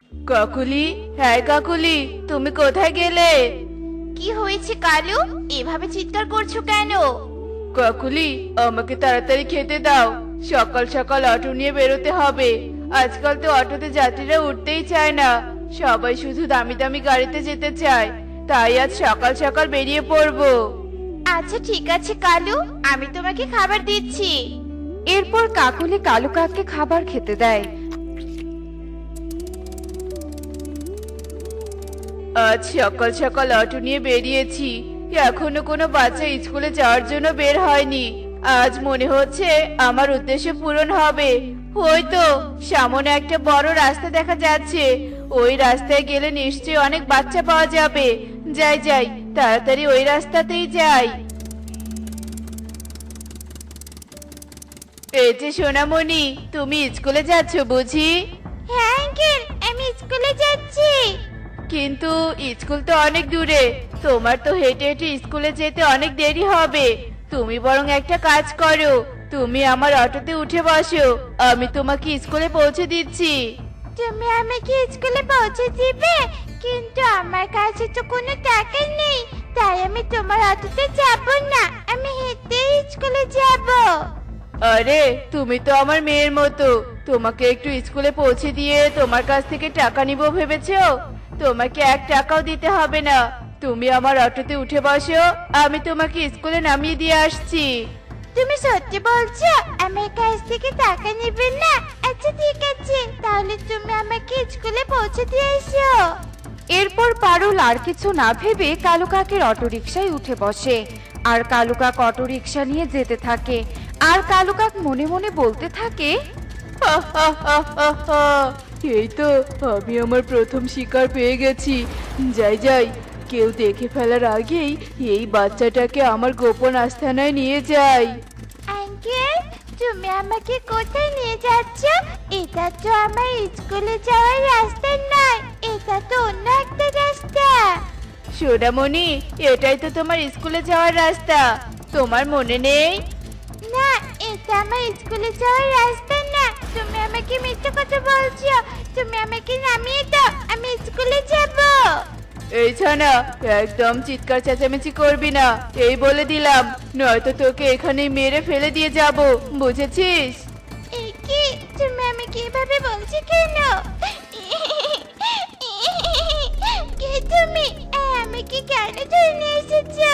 কাকুলি, হ্যাঁ কাকুলি, তুমি কোথায় গেলে? কি হয়েছে কালু? এভাবে চিৎকার করছো কেন? কাকুলি, আমাকে তাড়াতাড়ি খেতে দাও। সকাল সকাল অটো নিয়ে বেরোতে হবে। আজকাল তো অটোতে যাত্রীরা উঠতেই চায় না, সবাই শুধু দামি দামি গাড়িতে যেতে চায়। তাই আজ সকাল সকাল বেরিয়ে পড়বো। আচ্ছা ঠিক আছে কালু, আমি তোমাকে খাবার দিচ্ছি। এরপর কাকুলি কালু কাককে খাবার খেতে দেয়। আজ সকাল সকাল অটো নিয়ে বেরিয়েছি, এখনো কোনো বাচ্চা স্কুলে যাওয়ার জন্য বের হয়নি। আজ মনে হচ্ছে আমার উদ্দেশ্য পূরণ হবে। ওই তো সামনে একটা বড় রাস্তা দেখা যাচ্ছে, ওই রাস্তায় গেলে নিশ্চয়ই অনেক বাচ্চা পাওয়া যাবে। যাই যাই, তাড়াতাড়ি ওই রাস্তাতেই যাই। এই যে সোনামণি, তুমি স্কুলে যাচ্ছ বুঝি? হ্যাঁ আঙ্কেল, আমি স্কুলে যাচ্ছি। কিন্তু স্কুল তো অনেক দূরে, তোমার তো হেঁটে হেঁটে স্কুলে যেতে অনেক দেরি হবে। তুমি বরং একটা কাজ করো, তুমি আমার অটোতে উঠে বসো, আমি তোমাকে স্কুলে পৌঁছে দিচ্ছি। তুমি আমাকে স্কুলে পৌঁছে দিবে, কিন্তু আমার কাছে তো কোনো টাকা নেই। তাই আমি তোমার অটোতে যাব না, আমি হেঁটে স্কুলে যাব। আরে তুমি তো আমার মেয়ের মতো, তোমাকে একটু স্কুলে পৌঁছে দিয়ে তোমার কাছ থেকে টাকা নিবো ভেবেছো? তোমাকে 1 টাকাও দিতে হবে না। তুমি আমার অটোতে উঠে বসো, আমি তোমাকে স্কুলে নামিয়ে দিয়ে আসছি। তুমি সত্যি বলছো আমার কাছ থেকে টাকা নেবে না? আচ্ছা ঠিক আছে, তাহলে তুমি আমাকে স্কুলে পৌঁছে দিয়ে এসো। এরপর পারুল আর কিছু না ভেবে কালু কাকের অটোরিকশায় উঠে বসে। আর কালু কাক অটোরিকশা নিয়ে যেতে থাকে। আর কালু কাক মনে মনে বলতে থাকে, এই তো আমি আমার প্রথম শিকার পেয়ে গেছি। যাই যাই, কেউ দেখে ফেলার আগেই এই বাচ্চাটাকে আমার গোপন আস্তানায় নিয়ে যাই। আঙ্কেল, তুমি আমাকে কোথায় নিয়ে যাচ্ছ? এটা তো আমার স্কুলে যাওয়ার রাস্তা নয়, এটা তো অন্য একটা রাস্তা। সোনামণি, এটাই তো তোমার স্কুলে যাওয়ার রাস্তা, তোমার মনে নেই? না, এটা আমার স্কুলে যাওয়ার রাস্তা না। তুমি আমাকে মিথ্যে কথা বলছো। তুমি আমাকে নামিয়ে দাও, আমি স্কুলে যাব। এই ছানা, একদম চিৎকার চেঁচামেচি করবি না, এই বলে দিলাম, নয়তো তোকে এখানেই মেরে ফেলে দিয়ে যাব, বুঝেছিস? এই কি, তুমি আমাকে এভাবে বলছো কেন? কে তুমি? আমাকে কেন ধরে নিয়ে এসেছো?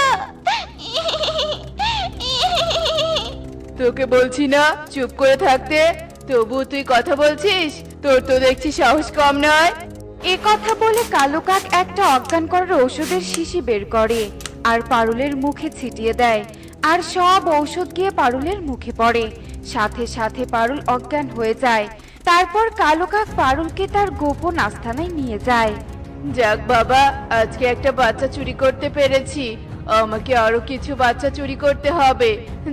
তোকে বলছি না চুপ করে থাকতে, তবু তুই কথা বলছিস? তোর তো দেখছি সাহস কম নয়। এ কথা বলে কালু কাক একটা অজ্ঞান করার ঔষধের শিশি বের করে আর পারুলের মুখে ছিটিয়ে দেয়। আর সব ঔষধ গিয়ে পারুলের মুখে পড়ে, সাথে সাথে পারুল অজ্ঞান হয়ে যায়। তারপর কালু কাক পারুলকে তার গোপন আস্তানায় নিয়ে যায়। যাক বাবা, আজকে একটা বাচ্চা চুরি করতে পেরেছি। আমাকে আরো কিছু বাচ্চা চুরি করতে হবে।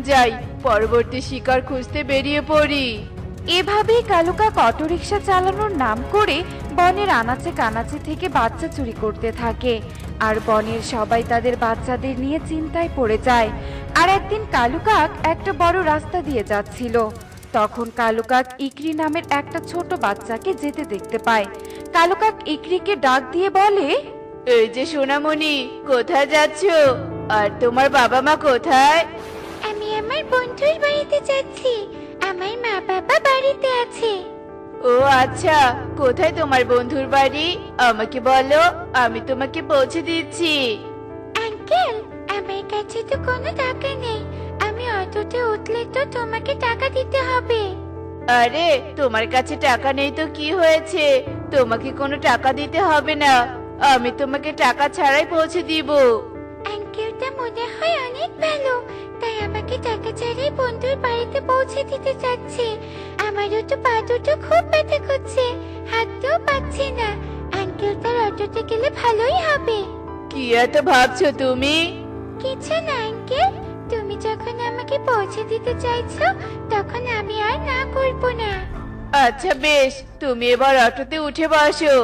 যাই, পরবর্তী শিকার খুঁজতে বেরিয়ে পড়ি। এভাবেই কালু কাক অটোরিকশা চালানোর নাম করে বনের আনাচে কানাচে থেকে বাচ্চা চুরি করতে থাকে। আর বনের সবাই তাদের বাচ্চাদের নিয়ে চিন্তায় পড়ে যায়। আর একদিন কালু কাক একটা বড় রাস্তা দিয়ে যাচ্ছিল। তখন কালু কাক ইকরি নামের একটা ছোট বাচ্চাকে যেতে দেখতে পায়। কালু কাক ইকরিকে ডাক দিয়ে বলে, এই যে সোনামণি, কোথায় যাচ্ছো? আর তোমার বাবা মা কোথায়? আমি আমার বন্ধুর বাড়িতে যাচ্ছি, আমার মা বাবা বাড়িতে আছে। ও আচ্ছা, কোথায় তোমার বন্ধুর বাড়ি? আমাকে বলো, আমি তোমাকে পৌঁছে দিচ্ছি। আঙ্কেল, আমার কাছে তো কোনো টাকা নেই, আমি অটোতে উঠলে তো তোমাকে টাকা দিতে হবে। আরে তোমার কাছে টাকা নেই তো কি হয়েছে, তোমাকে কোনো টাকা দিতে হবে না, আমি তোমাকে টাকা ছাড়াই পৌঁছে দিব। আঙ্কেলটা মনে হয় অনেক ভালো, তাই আমাকে টাকা ছাড়াই বন্ধুর বাড়িতে পৌঁছে দিতে চাচ্ছে। আমারও তো পা দুটো খুব ব্যথা করছে, হাঁটতেও পাচ্ছি না। আঙ্কেল তার অটোতে গেলে ভালোই হবে। কি এত ভাবছো তুমি? কিছু না আঙ্কেল, তুমি যখন আমাকে পৌঁছে দিতে চাইছো তখন আমি আর না করব না। আচ্ছা বেশ, তুমি এবার অটোতে উঠে বসো।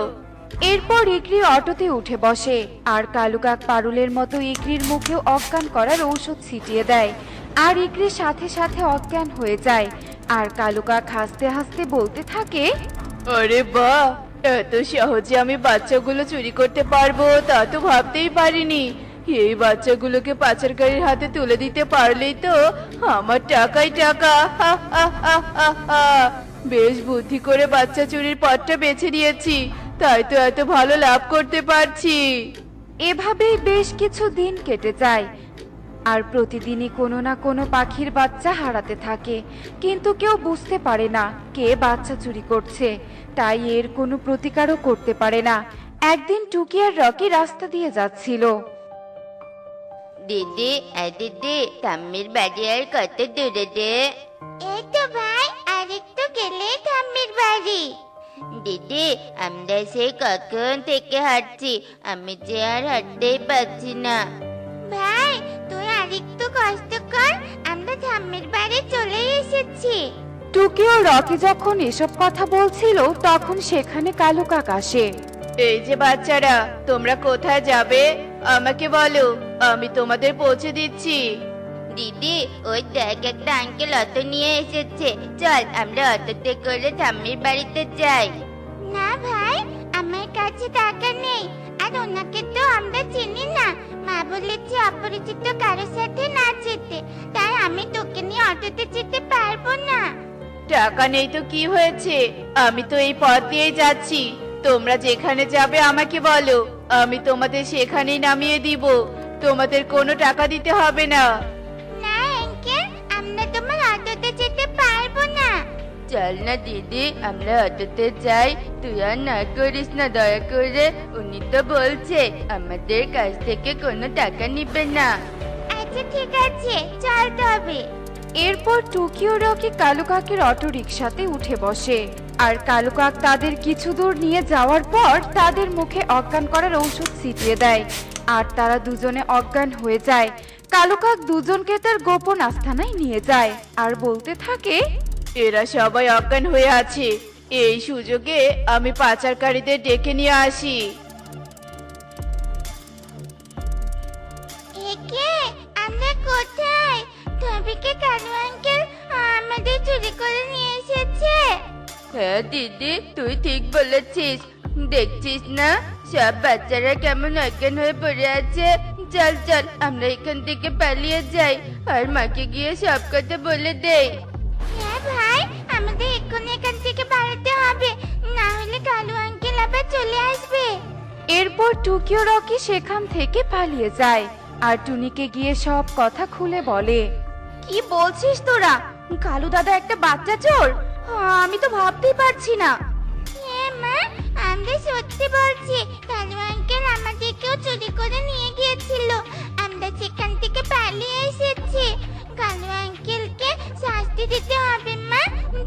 এরপর ইকরি অটোতে উঠে বসে। আর কালু কাক পারুলের মতো ইকরির মুখেও অজ্ঞান করার ঔষধ ছিটিয়ে দেয়। আর ইকরির সাথে সাথে অজ্ঞান হয়ে যায়। আর কালু কাক হাসতে হাসতে বলতে থাকে, আরে বাহ, এত সহজে আমি বাচ্চাগুলো চুরি করতে পারবো তা তো ভাবতেই পারিনি। এই বাচ্চাগুলোকে পাচারকারীর হাতে তুলে দিতে পারলেই তো আমার টাকাই টাকা। হা হা হা হা হা। বেশ বুদ্ধি করে বাচ্চা চুরির পথটা বেছে নিয়েছি, তাই তো এত ভালো লাভ করতে পারছি। এভাবেই বেশ কিছু দিন কেটে যায় আর প্রতিদিনই কোনো না কোনো পাখির বাচ্চা হারাতে থাকে, কিন্তু কেউ বুঝতে পারে না কে বাচ্চা চুরি করছে, তাই এর কোনো প্রতিকারও করতে পারে না। একদিন টুকি আর রকি রাস্তা দিয়ে যাচ্ছিল। দিদি দিদি ঠাম্মির বাড়ি আর কত দূরে রে? এই তো ভাই, আরেকটু গেলে ঠাম্মির বাড়ি। দিদি আমরা সেই কখন থেকে হাঁটছি, আমি যে আর হাঁটতেই পারছি না। ভাই তুই আরেকটু কষ্ট কর, আমরা ঠাম্মির বাড়ি চলে এসেছি। টুকি ও রকি যখন এসব কথা বলছিল তখন সেখানে কালু কাক আসে। এই যে বাচ্চারা, তোমরা কোথায় যাবে আমাকে বলো, আমি তোমাদের পৌঁছে দিচ্ছি। দিদি ওই দেখ একটা আঙ্কেল অটো নিয়ে এসেছে, চল আমরা অটোতে করে ঠাম্মির বাড়িতে যাই। না ভাই, আমার কাছে টাকা নেই, আর ওনাকে তো আমরা চিনি না। মা বলেছে অপরিচিত কারোর সাথে না যেতে, তাই আমি তোকে নিয়ে অটোতে যেতে পারবো না। টাকা নেই তো কি হয়েছে, আমি তো এই পথ দিয়েই যাচ্ছি। তোমরা যেখানে যাবে আমাকে বলো, আমি তোমাদের সেখানেই নামিয়ে দিব। তোমাদের কোনো টাকা দিতে হবে না। না আঙ্কেল, আমরা তোমার অটোতে যেতে পারবো না। চল না দিদি আমরা অটোতে যাই, তুই আর না করিস না দয়া করে, উনি তো বলছে আমাদের কাছ থেকে কোনো টাকা নিবে না। আচ্ছা ঠিক আছে, চল তবে। এরপর টুকি ও রকি কালু কাকের অটো রিকশাতে উঠে বসে আর কালু কাক তাদের কিছু দূর নিয়ে যাওয়ার পর তাদের মুখে অজ্ঞান করার ঔষধ ছিটিয়ে দেয় আর তারা দুজনে অজ্ঞান হয়ে যায়। কালু কাক দুজনকে তার গোপন আস্তানায় নিয়ে যায় আর বলতে থাকে, এরা সবাই অজ্ঞান হয়ে আছে, এই সুযোগে আমি পাচারকারীদের ডেকে নিয়ে আসি। একে আমরা কোথায়? তবে কালু আঙ্কেল আমাদের চুরি করে নিয়ে এসেছে। হ্যাঁ দিদি তুই ঠিক বলেছিস, দেখছিস না সব বাচ্চারা কেমন অজ্ঞান হয়ে পড়ে আছে। চল চল আমরা এখান থেকে পালিয়ে যাই আর মাকে গিয়ে সব কথা বলে দেই। হ্যাঁ ভাই, আমাদের এক্ষুনি এখান থেকে পালাতে হবে, না হলে কালু আঙ্কেল আবার চলে আসবে। এরপর টুকি ও রকি সেখান থেকে পালিয়ে যায় আর টুনিকে গিয়ে সব কথা খুলে বলে। কি বলছিস তোরা? কালু দাদা একটা বাচ্চা চোর? আমি তো ভাবতেই পারছি না। হ্যাঁ মা, আমরা সত্যি বলছি, কালু আঙ্কেল আমাদেরকেও চুরি করে নিয়ে গিয়েছিল, আমরা সেখান থেকে পালিয়ে এসেছি। কালু আঙ্কেলকে শাস্তি দিতে হবে মা,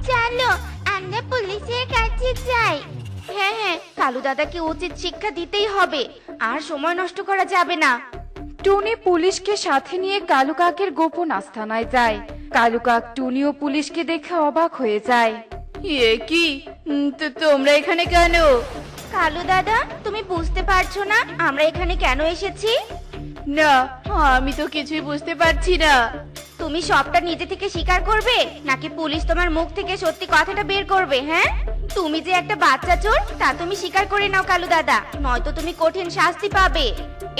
চলো আমরা পুলিশের কাছে যাই। হ্যাঁ হ্যাঁ, কালু দাদাকে উচিত শিক্ষা দিতেই হবে, আর সময় নষ্ট করা যাবে না। টুনি পুলিশকে সাথে নিয়ে কালু কাকের গোপন আস্তানায় যায়। কালু কাক টুনি ও পুলিশকে দেখে অবাক হয়ে যায়। এ কি, তো তোমরা এখানে কেন? কালু দাদা তুমি বুঝতে পারছো না আমরা এখানে কেন এসেছি? না, আমি তো কিছুই বুঝতে পারছি না। তুমি সবটা নিজে থেকে স্বীকার করবে নাকি পুলিশ তোমার মুখ থেকে সত্যি কথাটা বের করবে? হ্যাঁ, তুমি যে একটা বাচ্চা চোর তা তুমি স্বীকার করে নাও কালু দাদা, নয়তো তুমি কঠিন শাস্তি পাবে।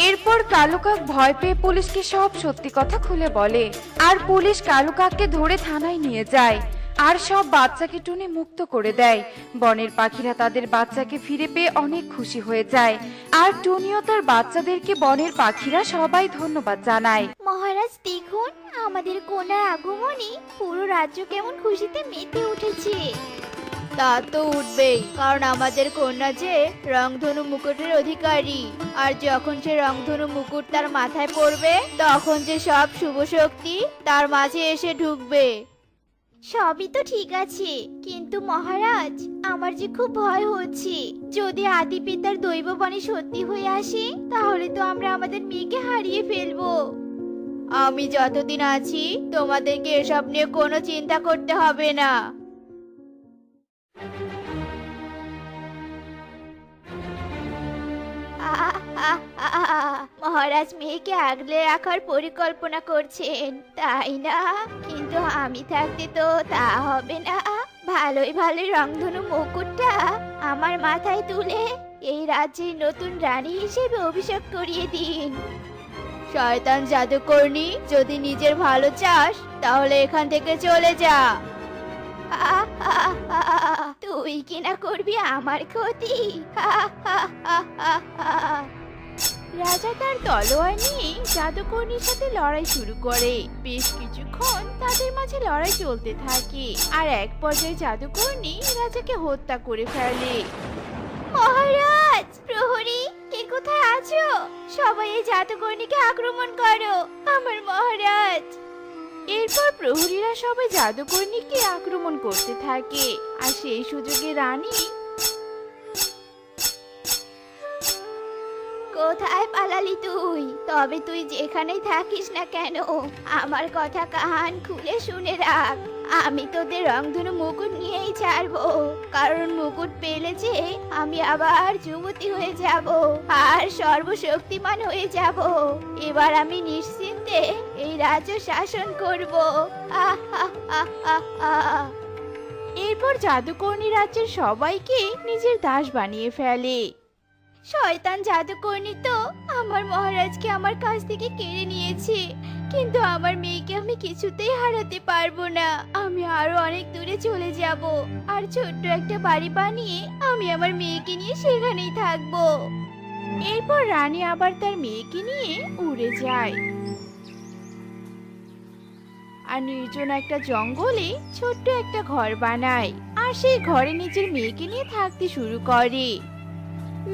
এরপর কালু কাক ভয় পেয়ে পুলিশকে সব সত্যি কথা খুলে বলে আর পুলিশ কালু কাককে ধরে থানায় নিয়ে যায় আর সব বাচ্চাকে টুনি মুক্ত করে দেয়। বনের পাখিরা তাদের বাচ্চাকে ফিরে পেয়ে অনেক খুশি হয়ে যায় আর টুনিও তার বাচ্চাদেরকে বনের পাখিরা সবাই ধন্যবাদ জানায়। মহারাজ দেখুন, আমাদের কন্যার আগমনে পুরো রাজ্য কেমন খুশিতে মেতে উঠেছে। তা তো উঠবেই, কারণ আমাদের কন্যা যে রংধনু মুকুটের অধিকারী, আর যখন সে রংধনু মুকুট তার মাথায় পড়বে তখন যে সব শুভ শক্তি তার মাঝে এসে ঢুকবে। সবই তো ঠিক আছে, কিন্তু মহারাজ আমার যে খুব ভয় হচ্ছে, যদি আদি পিতার দৈববাণী সত্যি হয়ে আসে তাহলে তো আমরা আমাদের মেয়েকে হারিয়ে ফেলবো। আমি যতদিন আছি তোমাদেরকে এসব নিয়ে কোনো চিন্তা করতে হবে না। মহারাজ মেয়েকে আগলে রাখার পরিকল্পনা করছেন, তাই না? কিন্তু আমি থাকতে তো তা হবে না। ভালোই ভালোই রংধনু মুকুটটা আমার মাথায় তুলে এই রাজ্যের নতুন রানী হিসেবে অভিষেক করিয়ে দিন। শয়তান জাদুকরনি, যদি নিজের ভালো চাস তাহলে এখান থেকে চলে যা। তুই কিনা করবি আমার ক্ষতি। রাজা তার তলোয়ার নিয়ে জাদুকরনির সাথে লড়াই শুরু করে। বেশ কিছুক্ষণ তাদের মাঝে লড়াই চলতে থাকে, আর এক পর্যায়ে জাদুকরনি রাজাকে হত্যা করে ফেলে। মহারাজ, প্রহরী, কে কোথায় আছো? সবাই এই জাদুকরনিকে আক্রমণ করো, আমার মহারাজ। এরপর প্রহরীরা সবাই জাদুকরনিকে আক্রমণ করতে থাকে, আর সেই সুযোগে রানী কোথায় পালালি তুই? তবে তুই যেখানেই থাকিস না কেন, আমার কথা কান খুলে শুনে রাখ। আমি তোদের রংধনু মুকুট নিয়েই ছাড়বো, কারণ মুকুট পেলে যে আমি আবার যুবতী হয়ে যাব আর সর্বশক্তিমান হয়ে যাব। এবার আমি নিশ্চিন্তে এই রাজ্য শাসন করব। আহ আহ আহ আহ আহ। এরপর জাদুকরনি রাজ্যের সবাইকে নিজের দাস বানিয়ে ফেলে। শয়তান জাদুকরনি তো আমার মহারাজকে আমার কাছ থেকে কেড়ে নিয়েছে, কিন্তু আমার মেয়েকে আমি কিছুতেই হারাতে পারবো না। আমি আরো অনেক দূরে চলে যাব, আর ছোট্ট একটা বাড়ি বানিয়ে আমি আমার মেয়েকে নিয়ে সেখানেই থাকবো। এরপর রানী আবার তার মেয়েকে নিয়ে উড়ে যায়, আর নির্জন একটা জঙ্গলে ছোট্ট একটা ঘর বানায়, আর সেই ঘরে নিজের মেয়েকে নিয়ে থাকতে শুরু করে।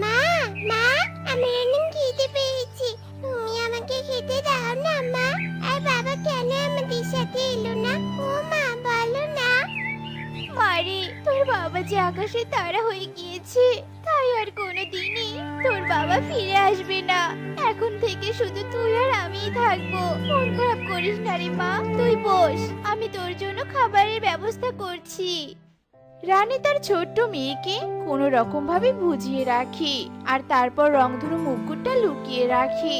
মা, মা, আমি অনেক খিদে পেয়েছি, তুমি আমাকে খেতে দাও না মা। আর বাবা কেন আমাদের সাথে এলো না? ও মা, বলো না। মারে, তোর বাবা যে আকাশে তারা হয়ে গিয়েছে, তাই আর কোনোদিনই তোর বাবা ফিরে আসবে না। এখন থেকে শুধু তুই আর আমিই থাকবো। মন খারাপ করিস না রে মা, তুই বস, আমি তোর জন্য খাবারের ব্যবস্থা করছি। রানী তার ছোট্ট মেয়েকে কোনো রকম ভাবে বুঝিয়ে রাখে, আর তারপর রংধনু মুকুটটা লুকিয়ে রাখে।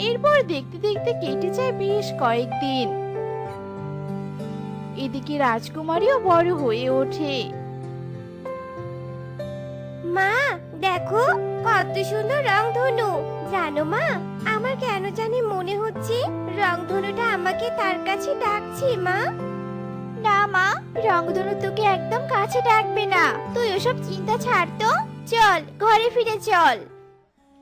এরপর দেখতে দেখতে কেটে যায় বেশ কয়েকদিন। এদিকে রাজকুমারীও বড় হয়ে ওঠে। মা, দেখো কত সুন্দর রংধনু। জানো মা, আমার কেন জানি মনে হচ্ছে রংধনুটা আমাকে তার কাছে ডাকছে। মা, না মা, রংধনু তোকে একদম কাছে ডাকবে না। তুই ওসব চিন্তা ছাড় তো, চল ঘরে ফিরে চল।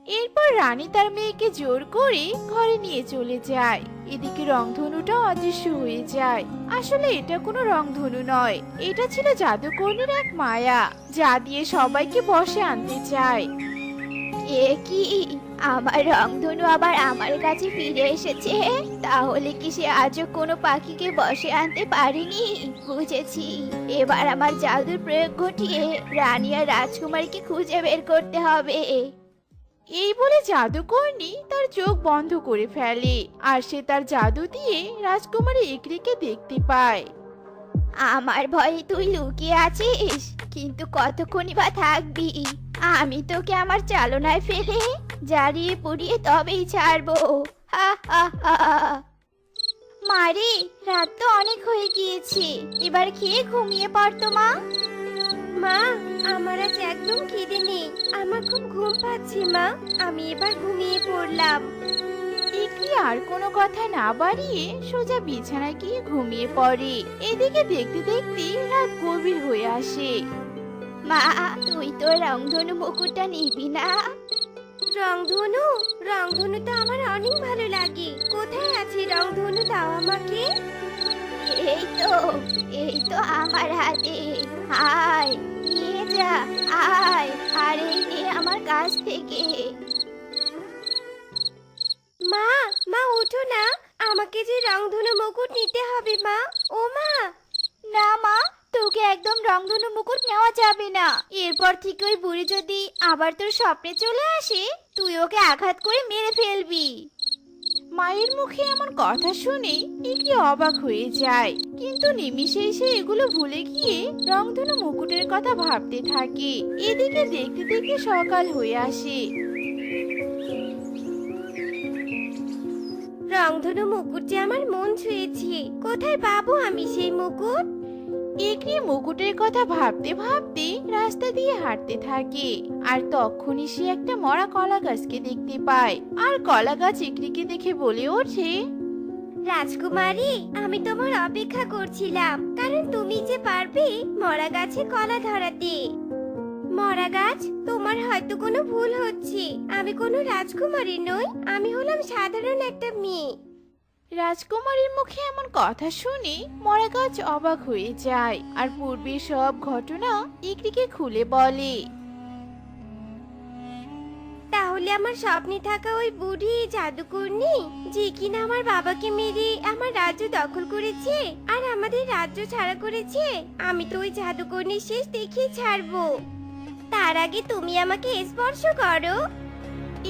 এরপর রানী তার মেয়েকে জোর করে ঘরে নিয়ে চলে যায়। এদিকে রংধনুটা অদৃশ্য হয়ে যায়। আসলে এটা কোনো রংধনু নয়, এটা ছিল জাদুকরনির এক মায়া, যা দিয়ে সবাইকে বশে আনতে চায়। এ কি, আমার রংধনু আবার আমার কাছে ফিরে এসেছে? তাহলে কি সে আজও কোনো পাখিকে বশে আনতে পারেনি? বুঝেছি, এবার আমার জাদুর প্রয়োগ ঘটিয়ে রানী আর রাজকুমারীকে খুঁজে বের করতে হবে। এই বলে জাদুকরনি তার চোখ বন্ধ করে ফেলে, আর সে তার জাদু দিয়ে রাজকুমারী ইকরিকে দেখতে পায়। আমার ভয়ে তুই লুকিয়ে আছিস, কিন্তু কতক্ষণই বা থাকবি? আমি তোকে আমার চালনায় ফেলে জ্বালিয়ে পুড়িয়ে তবেই ছাড়বো। হা হা হা। মারে, রাত তো অনেক হয়ে গিয়েছে, এবার খেয়ে ঘুমিয়ে পড়তো মা। মা, আমার আজ একদম খিদে নেই, আমার খুব ঘুম পাচ্ছে মা, আমি এবার ঘুমিয়ে পড়লাম। ইকরি আর কোনো কথা না বাড়িয়ে সোজা বিছানায় গিয়ে ঘুমিয়ে পড়ে। এদিকে দেখতে দেখতে রাত গভীর হয়ে আসে। মা, তুই তো রংধনু মুকুটটা নিবি না? রংধনু, রংধনু তো আমার অনেক ভালো লাগে। কোথায় আছে রংধনু, দাও আমাকে। এই তো আমার হাতে। আয়, নিয়ে যা, আয়, আর এই নে আমার কাছ থেকে। মা, মা ওঠো না, আমাকে যে রংধনু মুকুট নিতে হবে মা। ও মা। না মা, তোকে একদম রংধনু মুকুট নেওয়া যাবে না। এরপর থেকে ওই বুড়ি যদি আবার তোর স্বপ্নে চলে আসে, তুই ওকে আঘাত করে মেরে ফেলবি। মায়ের মুখে এমন কথা শুনে ইকরি অবাক হয়ে যায়, কিন্তু নিমিষেই সে এগুলো ভুলে গিয়ে রংধনু মুকুটের কথা ভাবতে থাকে। এদিকে দেখতে দেখতে সকাল হয়ে আসে। রংধনু মুকুট যে আমার মন ছুঁয়েছে, কোথায় পাবো আমি সেই মুকুট? ইকরি মুকুটের কথা ভাবতে ভাবতে রাস্তা দিয়ে হাঁটতে থাকে। আর তখনই সে একটা মরা কলা গাছকে দেখতে পায়। আর কলা গাছ ইকরিকে দেখে বলে ওঠে, রাজকুমারী, আমি তোমার অপেক্ষা করছিলাম, কারণ তুমি যে পারবে মরা গাছে কলা ধরাতে। মরা গাছ, তোমার হয়তো কোনো ভুল হচ্ছে। আমি কোনো রাজকুমারী নই, আমি হলাম সাধারণ একটা মেয়ে। রাজকুমারীর মুখে এমন কথা শুনে মরা গাছ অবাক হয়ে যায় আর পূর্বের সব ঘটনা ইকরিকে খুলে বলে। তাহলে আমার স্বপ্নে থাকা ওই বুড়ি জাদুকরনি, যে কিনা আমার বাবাকে মেরে আমার রাজ্য দখল করেছে আর আমাদের রাজ্য ছাড়া করেছে, আমি তো ওই জাদুকরনির শেষ দেখে ছাড়বো। তার আগে তুমি আমাকে স্পর্শ করো।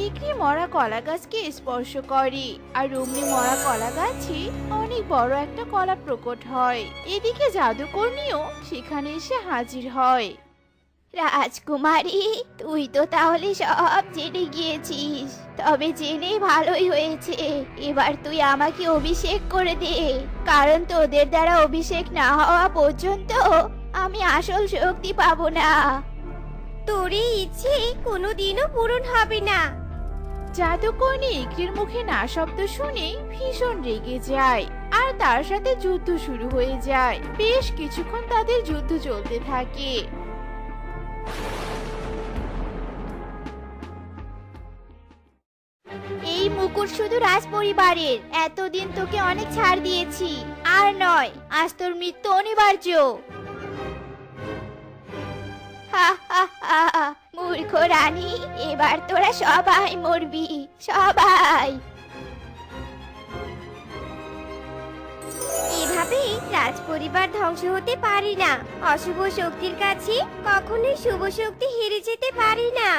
ইকরি মরা কলা গাছকে স্পর্শ করে আর অমনি মরা কলা গাছে অনেক বড় একটা কলা প্রকট হয়। এদিকে জাদুকরনিও সেখানে এসে হাজির হয়। রাজকুমারী, তুই তো তাহলে সব জেনে গিয়েছিস। তবে জেনে ভালোই হয়েছে। এবার তুই আমাকে অভিষেক করে দে, কারণ তোদের দ্বারা অভিষেক না হওয়া পর্যন্ত আমি আসল শক্তি পাবো না। তোর এই ইচ্ছে কোনোদিনও পূরণ হবে না। জাদুকরনি ইকরির মুখে না শব্দ শুনে ভীষণ রেগে যায় আর তার সাথে যুদ্ধ শুরু হয়ে যায়। বেশ কিছুক্ষণ তাদের যুদ্ধ চলতে থাকে। এই মুকুট শুধু রাজ পরিবারের। এতদিন তোকে অনেক ছাড় দিয়েছি, আর নয়, আজ তোর মৃত্যু অনিবার্য। হা হা হা, মূর্খ রানী, এবার তোরা সবাই মরবি, সবাই। এভাবে রাজ পরিবার ধ্বংস হতে পারে না। অশুভ শক্তির কাছে কখনোই শুভ শক্তি হেরে যেতে পারে না।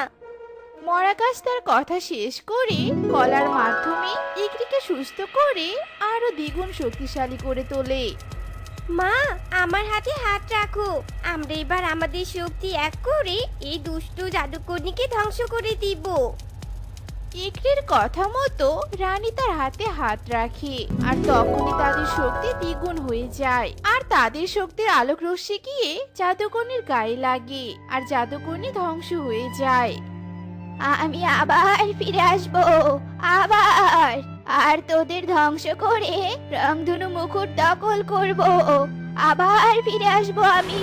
মরা গাছ তার কথা শেষ করে কলার মাধ্যমে ইকরিকে সুস্থ করে আরো দ্বিগুণ শক্তিশালী করে তোলে। মা, আমার হাতে হাত রাখো। আমরা এবার আমাদের শক্তি এক করে এই দুষ্ট জাদুকরনিকে ধ্বংস করে দিব। ইকরির কথা মতো রানী তার হাতে হাত রাখে আর তখনই তাদের শক্তি দ্বিগুণ হয়ে যায়। আর তাদের শক্তির আলোক রশ্মি গিয়ে জাদুকরনির গায়ে লাগে আর জাদুকরনি ধ্বংস হয়ে যায়। আমি আবার ফিরে আসবো, আবার। আর তোদের ধ্বংস করে রংধনু মুকুট দখল করব। আবার ফিরে আসবো আমি।